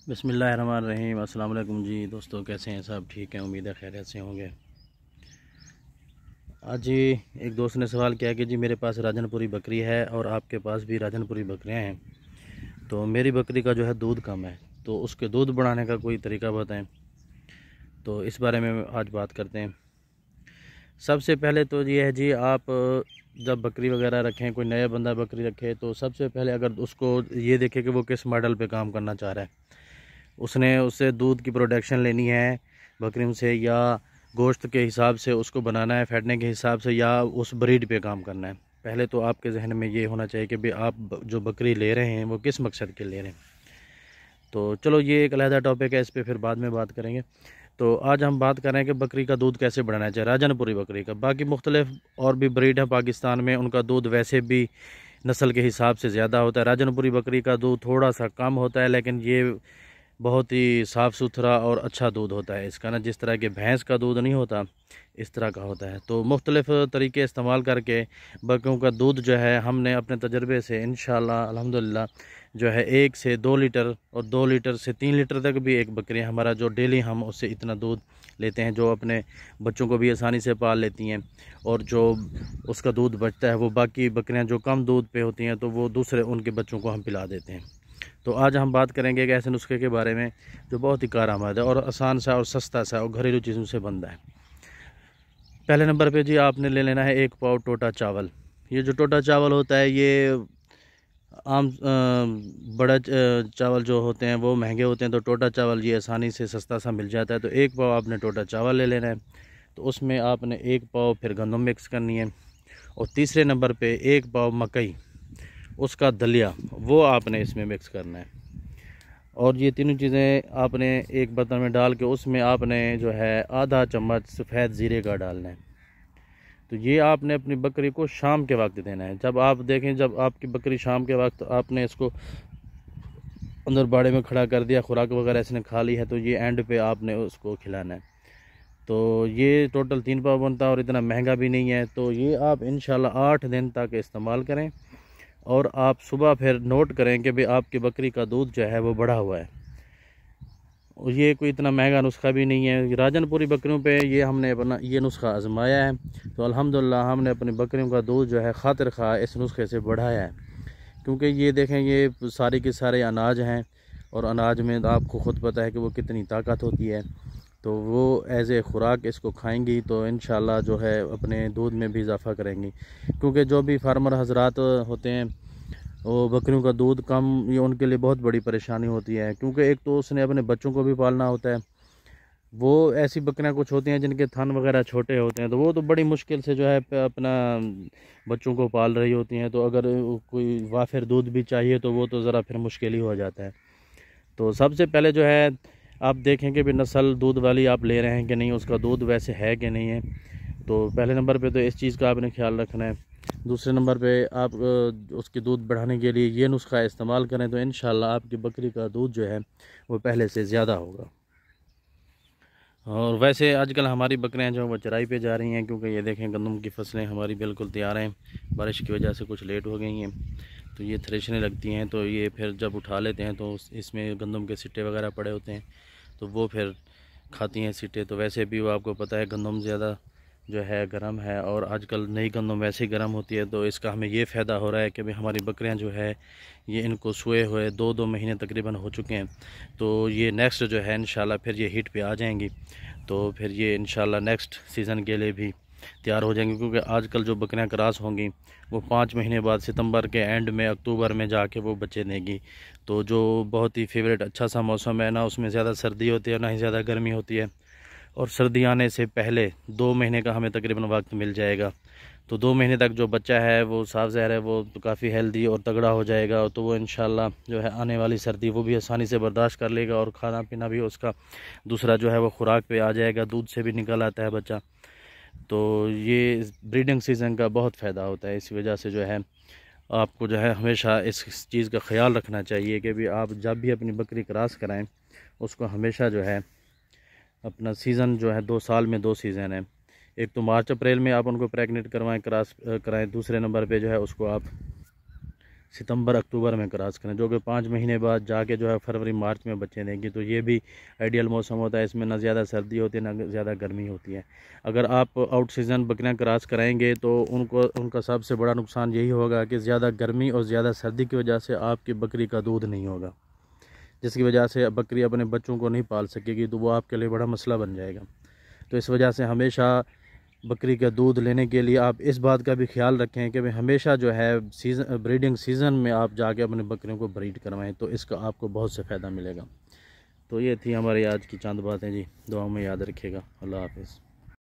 बिस्मिल्लाहिर्रहमानिर्रहीम। अस्सलाम वालेकुम जी दोस्तों, कैसे हैं? सब ठीक हैं, उम्मीद है खैरियत से होंगे। आज जी एक दोस्त ने सवाल किया कि जी मेरे पास राजनपुरी बकरी है और आपके पास भी राजनपुरी बकरियां हैं, तो मेरी बकरी का जो है दूध कम है, तो उसके दूध बढ़ाने का कोई तरीका बताएं। तो इस बारे में आज बात करते हैं। सबसे पहले तो ये है जी, आप जब बकरी वगैरह रखें, कोई नया बंदा बकरी रखे, तो सबसे पहले अगर उसको ये देखे कि वो किस मॉडल पे काम करना चाह रहा है, उसने उससे दूध की प्रोडक्शन लेनी है बकरियों से, या गोश्त के हिसाब से उसको बनाना है, फैटने के हिसाब से, या उस ब्रीड पे काम करना है। पहले तो आपके जहन में ये होना चाहिए कि भाई आप जो बकरी ले रहे हैं वो किस मकसद के ले रहे हैं। तो चलो ये एक अलहदा टॉपिक है, इस पर फिर बाद में बात करेंगे। तो आज हम बात कर रहे हैं कि बकरी का दूध कैसे बढ़ाना चाहिए, राजनपुरी बकरी का। बाकी मुख्तलिफ और भी ब्रीड है पाकिस्तान में, उनका दूध वैसे भी नस्ल के हिसाब से ज़्यादा होता है। राजनपुरी बकरी का दूध थोड़ा सा कम होता है, लेकिन ये बहुत ही साफ़ सुथरा और अच्छा दूध होता है इसका ना, जिस तरह के भैंस का दूध नहीं होता इस तरह का होता है। तो मुख्तलिफ़ तरीके इस्तेमाल करके बकरियों का दूध जो है, हमने अपने तजर्बे से इंशाअल्लाह अल्हम्दुलिल्लाह जो है 1 से 2 लीटर और 2 लीटर से 3 लीटर तक भी एक बकरी हमारा जो डेली हम उससे इतना दूध लेते हैं, जो अपने बच्चों को भी आसानी से पाल लेती हैं, और जो उसका दूध बचता है वो बाकी बकरियां जो कम दूध पे होती हैं तो वो दूसरे उनके बच्चों को हम पिला देते हैं। तो आज हम बात करेंगे एक ऐसे नुस्खे के बारे में जो बहुत ही कारआमद है और आसान सा और सस्ता सा और घरेलू चीज़ों से बनता है। पहले नंबर पे जी आपने ले लेना है 1 पाव टोटा चावल। ये जो टोटा चावल होता है ये आम बड़ा चावल जो होते हैं वो महंगे होते हैं, तो टोटा चावल ये आसानी से सस्ता सा मिल जाता है। तो 1 पाव आपने टोटा चावल ले लेना है। तो उसमें आपने 1 पाव फिर गंदम मिक्स करनी है, और तीसरे नंबर पे 1 पाव मकई, उसका दलिया, वो आपने इसमें मिक्स करना है। और ये तीनों चीज़ें आपने एक बर्तन में डाल के उसमें आपने जो है आधा चम्मच सफ़ेद ज़ीरे का डालना है। तो ये आपने अपनी बकरी को शाम के वक्त देना है। जब आप देखें, जब आपकी बकरी शाम के वक्त आपने इसको अंदर बाड़े में खड़ा कर दिया, खुराक वगैरह इसने खा ली है, तो ये एंड पे आपने उसको खिलाना है। तो ये टोटल 3 पाव बनता है और इतना महंगा भी नहीं है। तो ये आप इंशाल्लाह 8 दिन तक इस्तेमाल करें, और आप सुबह फिर नोट करें कि भाई आपकी बकरी का दूध जो है वो बढ़ा हुआ है। और ये कोई इतना महंगा नुस्खा भी नहीं है। राजनपुरी बकरियों पे ये हमने अपना ये नुस्खा आजमाया है, तो अल्हम्दुलिल्लाह हमने अपनी बकरियों का दूध जो है खातिर खा इस नुस्खे से बढ़ाया है। क्योंकि ये देखें, ये सारे के सारे अनाज हैं, और अनाज में आपको ख़ुद पता है कि वो कितनी ताकत होती है। तो वो एज़ ए ख़ुराक इसको खाएंगी तो इंशाल्लाह जो है अपने दूध में भी इजाफ़ा करेंगी। क्योंकि जो भी फार्मर हजरात होते हैं वो बकरियों का दूध कम, ये उनके लिए बहुत बड़ी परेशानी होती है। क्योंकि एक तो उसने अपने बच्चों को भी पालना होता है। वो ऐसी बकरियां कुछ होती हैं जिनके थन वगैरह छोटे होते हैं, तो वो तो बड़ी मुश्किल से जो है अपना बच्चों को पाल रही होती हैं। तो अगर कोई वाफिर दूध भी चाहिए तो वो तो ज़रा फिर मुश्किल ही हो जाता है। तो सबसे पहले जो है आप देखें कि भी नस्ल दूध वाली आप ले रहे हैं कि नहीं, उसका दूध वैसे है कि नहीं है। तो पहले नंबर पे तो इस चीज़ का आपने ख्याल रखना है। दूसरे नंबर पे आप उसकी दूध बढ़ाने के लिए ये नुस्खा इस्तेमाल करें तो इंशाल्लाह आपकी बकरी का दूध जो है वो पहले से ज़्यादा होगा। और वैसे आजकल हमारी बकरियां जो वो चराई पे जा रही हैं, क्योंकि ये देखें गंदम की फसलें हमारी बिल्कुल तैयार हैं, बारिश की वजह से कुछ लेट हो गई हैं। तो ये थ्रेशने लगती हैं, तो ये फिर जब उठा लेते हैं तो इसमें गंदम के सिट्टे वगैरह पड़े होते हैं, तो वो फिर खाती हैं सिट्टे। तो वैसे भी वो आपको पता है गंदम ज़्यादा जो है गर्म है, और आजकल नई गंदम वैसे ही गर्म होती है। तो इसका हमें ये फ़ायदा हो रहा है कि भाई हमारी बकरियां जो है ये इनको सोए हुए 2-2 महीने तकरीबन हो चुके हैं। तो ये नेक्स्ट जो है इंशाल्लाह फिर ये हीट पे आ जाएंगी, तो फिर ये इंशाल्लाह नेक्स्ट सीज़न के लिए भी तैयार हो जाएंगी। क्योंकि आजकल जो बकरियां क्रॉस होंगी वो 5 महीने बाद सितंबर के एंड में, अक्टूबर में जाके वो बच्चे देंगी। तो जो बहुत ही फेवरेट अच्छा सा मौसम है ना, उसमें ज़्यादा सर्दी होती है ना ही ज़्यादा गर्मी होती है, और सर्दी आने से पहले 2 महीने का हमें तकरीबन वक्त मिल जाएगा। तो 2 महीने तक जो बच्चा है वो साफ ज़हर है, वो तो काफ़ी हेल्दी और तगड़ा हो जाएगा। तो वो इंशाल्लाह जो है आने वाली सर्दी वो भी आसानी से बर्दाश्त कर लेगा, और खाना पीना भी उसका दूसरा जो है वो खुराक पे आ जाएगा, दूध से भी निकल आता है बच्चा। तो ये ब्रीडिंग सीज़न का बहुत फ़ायदा होता है। इसी वजह से जो है आपको जो है हमेशा इस चीज़ का ख्याल रखना चाहिए कि भी आप जब भी अपनी बकरी क्रॉस कराएँ उसको हमेशा जो है अपना सीज़न जो है 2 साल में 2 सीज़न है। एक तो मार्च अप्रैल में आप उनको प्रेग्नेंट करवाएं, क्रॉस कराएं। दूसरे नंबर पे जो है उसको आप सितंबर अक्टूबर में क्रॉस करें, जो कि 5 महीने बाद जाके जो है फरवरी मार्च में बच्चे देंगी। तो ये भी आइडियल मौसम होता है, इसमें ना ज़्यादा सर्दी होती है ना ज़्यादा गर्मी होती है। अगर आप आउट सीज़न बकरियां क्रॉस कराएंगे तो उनका सबसे बड़ा नुकसान यही होगा कि ज़्यादा गर्मी और ज़्यादा सर्दी की वजह से आपकी बकरी का दूध नहीं होगा, जिसकी वजह से बकरी अपने बच्चों को नहीं पाल सकेगी, तो वो आपके लिए बड़ा मसला बन जाएगा। तो इस वजह से हमेशा बकरी का दूध लेने के लिए आप इस बात का भी ख्याल रखें कि भाई हमेशा जो है ब्रीडिंग सीज़न में आप जाके अपने बकरियों को ब्रीड करवाएं, तो इसका आपको बहुत से फ़ायदा मिलेगा। तो ये थी हमारी आज की चंद बातें जी, दुआ में याद रखिएगा। अल्लाह हाफ़िज़।